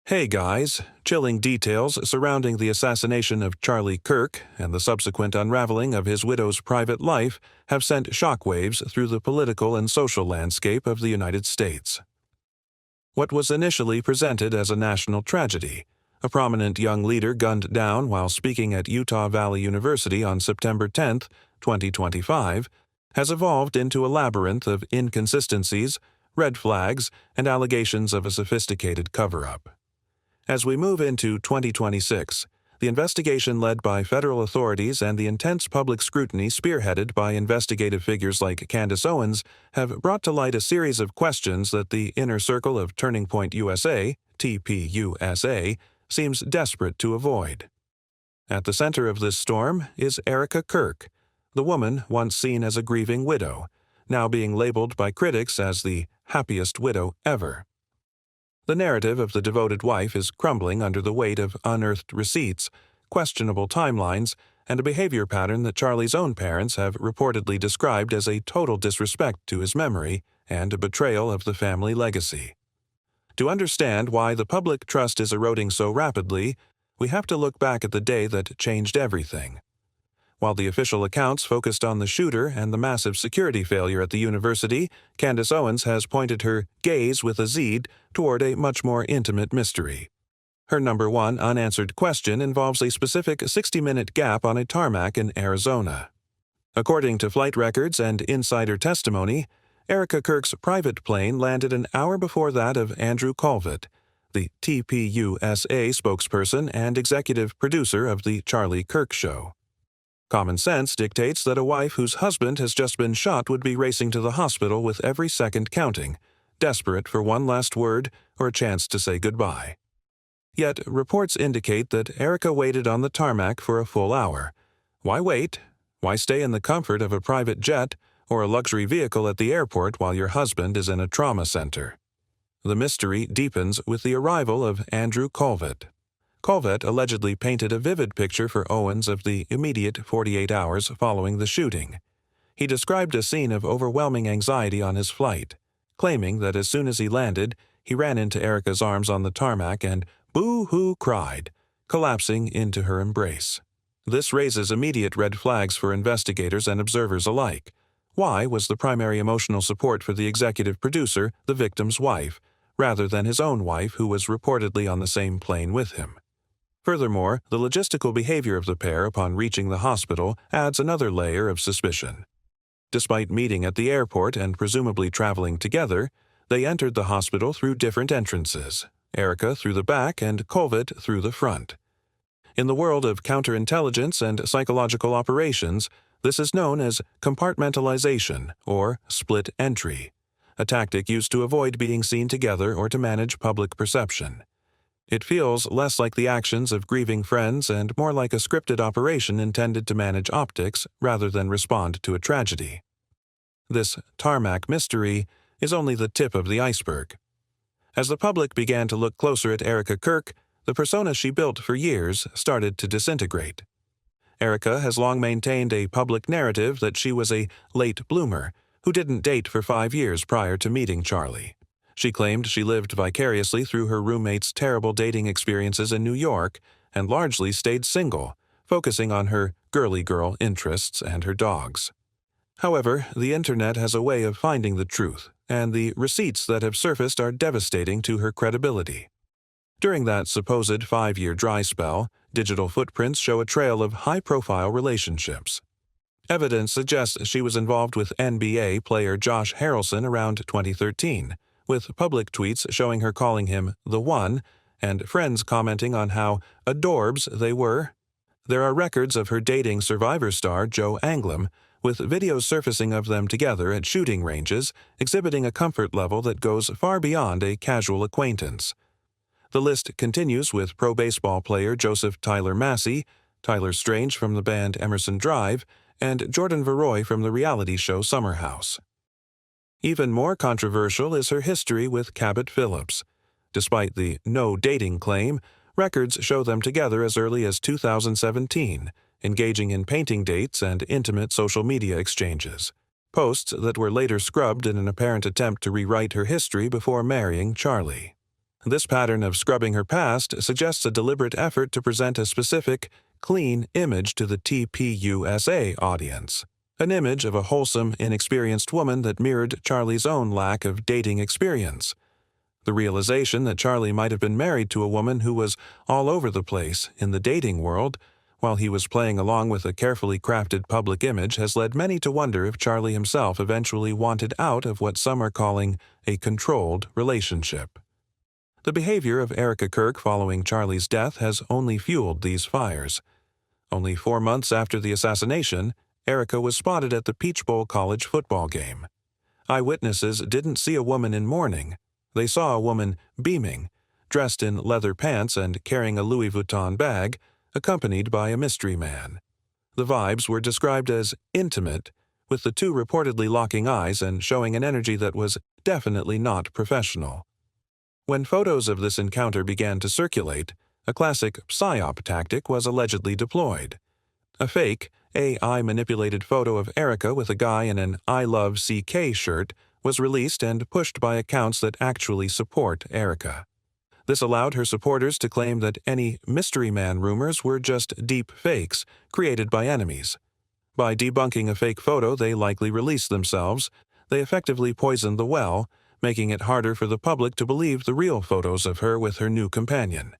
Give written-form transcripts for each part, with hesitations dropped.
Hey guys, chilling details surrounding the assassination of Charlie Kirk and the subsequent unraveling of his widow's private life have sent shockwaves through the political and social landscape of the United States. What was initially presented as a national tragedy, a prominent young leader gunned down while speaking at Utah Valley University on September 10, 2025, has evolved into a labyrinth of inconsistencies, red flags, and allegations of a sophisticated cover-up. As we move into 2026, the investigation led by federal authorities and the intense public scrutiny spearheaded by investigative figures like Candace Owens have brought to light a series of questions that the inner circle of Turning Point USA, TPUSA, seems desperate to avoid. At the center of this storm is Erica Kirk, the woman once seen as a grieving widow, now being labeled by critics as the happiest widow ever. The narrative of the devoted wife is crumbling under the weight of unearthed receipts, questionable timelines, and a behavior pattern that Charlie's own parents have reportedly described as a total disrespect to his memory and a betrayal of the family legacy. To understand why the public trust is eroding so rapidly, we have to look back at the day that changed everything. While the official accounts focused on the shooter and the massive security failure at the university, Candace Owens has pointed her gaze with a Z toward a much more intimate mystery. Her number one unanswered question involves a specific 60-minute gap on a tarmac in Arizona. According to flight records and insider testimony, Erica Kirk's private plane landed an hour before that of Andrew Colvett, the TPUSA spokesperson and executive producer of The Charlie Kirk Show. Common sense dictates that a wife whose husband has just been shot would be racing to the hospital with every second counting, desperate for one last word or a chance to say goodbye. Yet reports indicate that Erica waited on the tarmac for a full hour. Why wait? Why stay in the comfort of a private jet or a luxury vehicle at the airport while your husband is in a trauma center? The mystery deepens with the arrival of Andrew Colvett. Colvett allegedly painted a vivid picture for Owens of the immediate 48 hours following the shooting. He described a scene of overwhelming anxiety on his flight, claiming that as soon as he landed, he ran into Erica's arms on the tarmac and boo-hoo cried, collapsing into her embrace. This raises immediate red flags for investigators and observers alike. Why was the primary emotional support for the executive producer the victim's wife, rather than his own wife who was reportedly on the same plane with him? Furthermore, the logistical behavior of the pair upon reaching the hospital adds another layer of suspicion. Despite meeting at the airport and presumably traveling together, they entered the hospital through different entrances, Erica through the back and Colvett through the front. In the world of counterintelligence and psychological operations, this is known as compartmentalization or split entry, a tactic used to avoid being seen together or to manage public perception. It feels less like the actions of grieving friends and more like a scripted operation intended to manage optics rather than respond to a tragedy. This tarmac mystery is only the tip of the iceberg. As the public began to look closer at Erica Kirk, the persona she built for years started to disintegrate. Erica has long maintained a public narrative that she was a late bloomer who didn't date for 5 years prior to meeting Charlie. She claimed she lived vicariously through her roommate's terrible dating experiences in New York and largely stayed single, focusing on her girly girl interests and her dogs. However, the internet has a way of finding the truth, and the receipts that have surfaced are devastating to her credibility. During that supposed 5-year dry spell, digital footprints show a trail of high-profile relationships. Evidence suggests she was involved with NBA player Josh Harrelson around 2013, with public tweets showing her calling him the one, and friends commenting on how adorbs they were. There are records of her dating Survivor star Joe Anglim, with videos surfacing of them together at shooting ranges, exhibiting a comfort level that goes far beyond a casual acquaintance. The list continues with pro baseball player Joseph Tyler Massey, Tyler Strange from the band Emerson Drive, and Jordan Verroy from the reality show Summer House. Even more controversial is her history with Cabot Phillips. Despite the no dating claim, records show them together as early as 2017, engaging in painting dates and intimate social media exchanges, posts that were later scrubbed in an apparent attempt to rewrite her history before marrying Charlie. This pattern of scrubbing her past suggests a deliberate effort to present a specific, clean image to the TPUSA audience, an image of a wholesome, inexperienced woman that mirrored Charlie's own lack of dating experience. The realization that Charlie might have been married to a woman who was all over the place in the dating world, while he was playing along with a carefully crafted public image, has led many to wonder if Charlie himself eventually wanted out of what some are calling a controlled relationship. The behavior of Erica Kirk following Charlie's death has only fueled these fires. Only 4 months after the assassination, Erica was spotted at the Peach Bowl college football game. Eyewitnesses didn't see a woman in mourning. They saw a woman beaming, dressed in leather pants and carrying a Louis Vuitton bag, accompanied by a mystery man. The vibes were described as intimate, with the two reportedly locking eyes and showing an energy that was definitely not professional. When photos of this encounter began to circulate, a classic psyop tactic was allegedly deployed. A fake, AI-manipulated photo of Erica with a guy in an I Love CK shirt was released and pushed by accounts that actually support Erica. This allowed her supporters to claim that any mystery man rumors were just deep fakes created by enemies. By debunking a fake photo they likely released themselves, they effectively poisoned the well, making it harder for the public to believe the real photos of her with her new companion.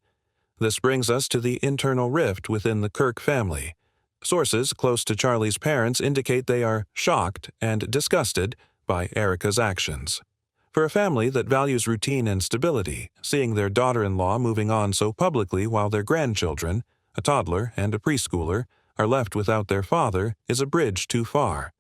This brings us to the internal rift within the Kirk family. Sources close to Charlie's parents indicate they are shocked and disgusted by Erica's actions. For a family that values routine and stability, seeing their daughter-in-law moving on so publicly while their grandchildren, a toddler and a preschooler, are left without their father is a bridge too far.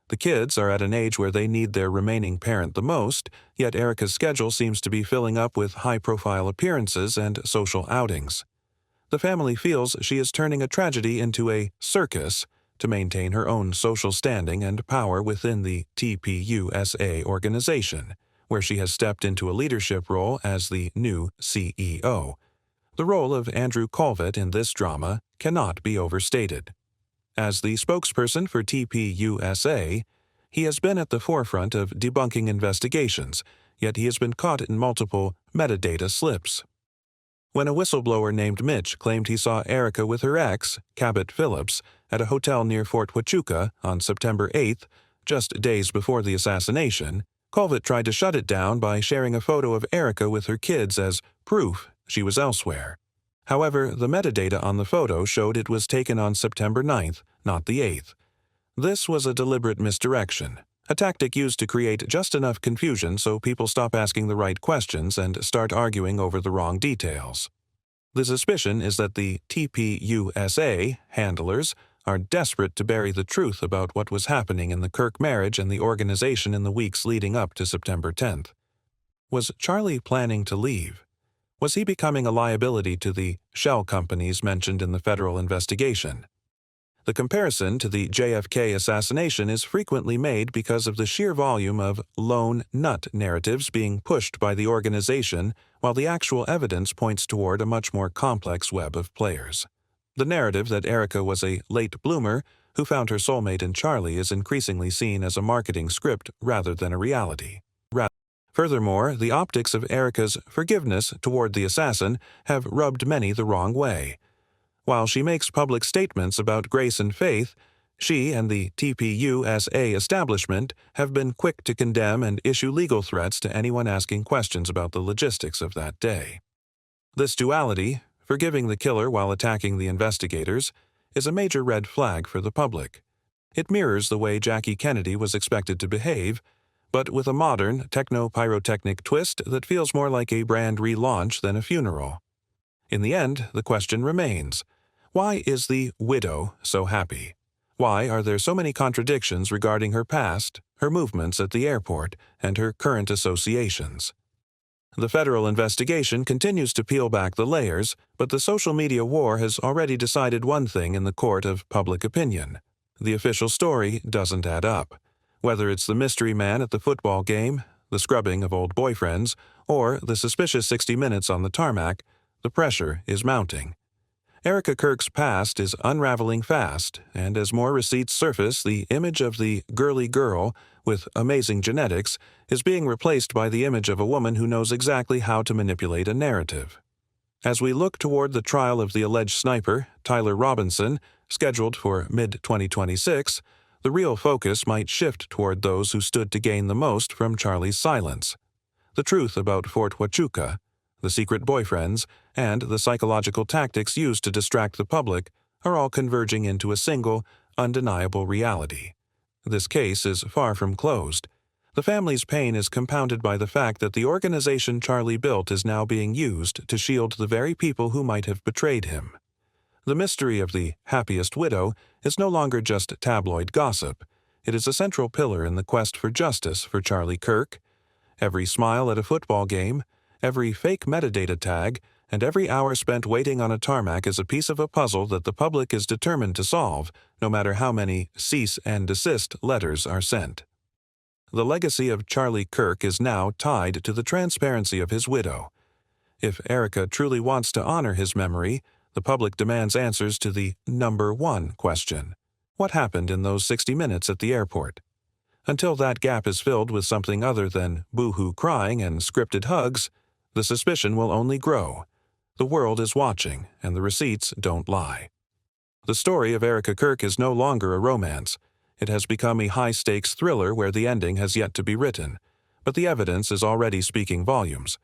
The kids are at an age where they need their remaining parent the most, yet Erica's schedule seems to be filling up with high-profile appearances and social outings. The family feels she is turning a tragedy into a circus to maintain her own social standing and power within the TPUSA organization, where she has stepped into a leadership role as the new CEO. The role of Andrew Colvett in this drama cannot be overstated. As the spokesperson for TPUSA, he has been at the forefront of debunking investigations, yet he has been caught in multiple metadata slips. When a whistleblower named Mitch claimed he saw Erica with her ex, Cabot Phillips, at a hotel near Fort Huachuca on September 8th, just days before the assassination, Colvett tried to shut it down by sharing a photo of Erica with her kids as proof she was elsewhere. However, the metadata on the photo showed it was taken on September 9th, not the 8th. This was a deliberate misdirection, a tactic used to create just enough confusion so people stop asking the right questions and start arguing over the wrong details. The suspicion is that the TPUSA handlers are desperate to bury the truth about what was happening in the Kirk marriage and the organization in the weeks leading up to September 10th. Was Charlie planning to leave? Was he becoming a liability to the shell companies mentioned in the federal investigation? The comparison to the JFK assassination is frequently made because of the sheer volume of lone nut narratives being pushed by the organization, while the actual evidence points toward a much more complex web of players. The narrative that Erica was a late bloomer who found her soulmate in Charlie is increasingly seen as a marketing script rather than a reality. Furthermore, the optics of Erica's forgiveness toward the assassin have rubbed many the wrong way. While she makes public statements about grace and faith, she and the TPUSA establishment have been quick to condemn and issue legal threats to anyone asking questions about the logistics of that day. This duality, forgiving the killer while attacking the investigators, is a major red flag for the public. It mirrors the way Jackie Kennedy was expected to behave, but with a modern, techno-pyrotechnic twist that feels more like a brand relaunch than a funeral. In the end, the question remains, why is the widow so happy? Why are there so many contradictions regarding her past, her movements at the airport, and her current associations? The federal investigation continues to peel back the layers, but the social media war has already decided one thing in the court of public opinion. The official story doesn't add up. Whether it's the mystery man at the football game, the scrubbing of old boyfriends, or the suspicious 60 Minutes on the tarmac, the pressure is mounting. Erica Kirk's past is unraveling fast, and as more receipts surface, the image of the girly girl with amazing genetics is being replaced by the image of a woman who knows exactly how to manipulate a narrative. As we look toward the trial of the alleged sniper, Tyler Robinson, scheduled for mid-2026, the real focus might shift toward those who stood to gain the most from Charlie's silence. The truth about Fort Huachuca, the secret boyfriends, and the psychological tactics used to distract the public are all converging into a single, undeniable reality. This case is far from closed. The family's pain is compounded by the fact that the organization Charlie built is now being used to shield the very people who might have betrayed him. The mystery of the happiest widow is no longer just tabloid gossip. It is a central pillar in the quest for justice for Charlie Kirk. Every smile at a football game, every fake metadata tag, and every hour spent waiting on a tarmac is a piece of a puzzle that the public is determined to solve, no matter how many cease and desist letters are sent. The legacy of Charlie Kirk is now tied to the transparency of his widow. If Erica truly wants to honor his memory, the public demands answers to the number one question: what happened in those 60 minutes at the airport? Until that gap is filled with something other than boo-hoo crying and scripted hugs, the suspicion will only grow. The world is watching, and the receipts don't lie. The story of Erica Kirk is no longer a romance. It has become a high-stakes thriller where the ending has yet to be written, but the evidence is already speaking volumes.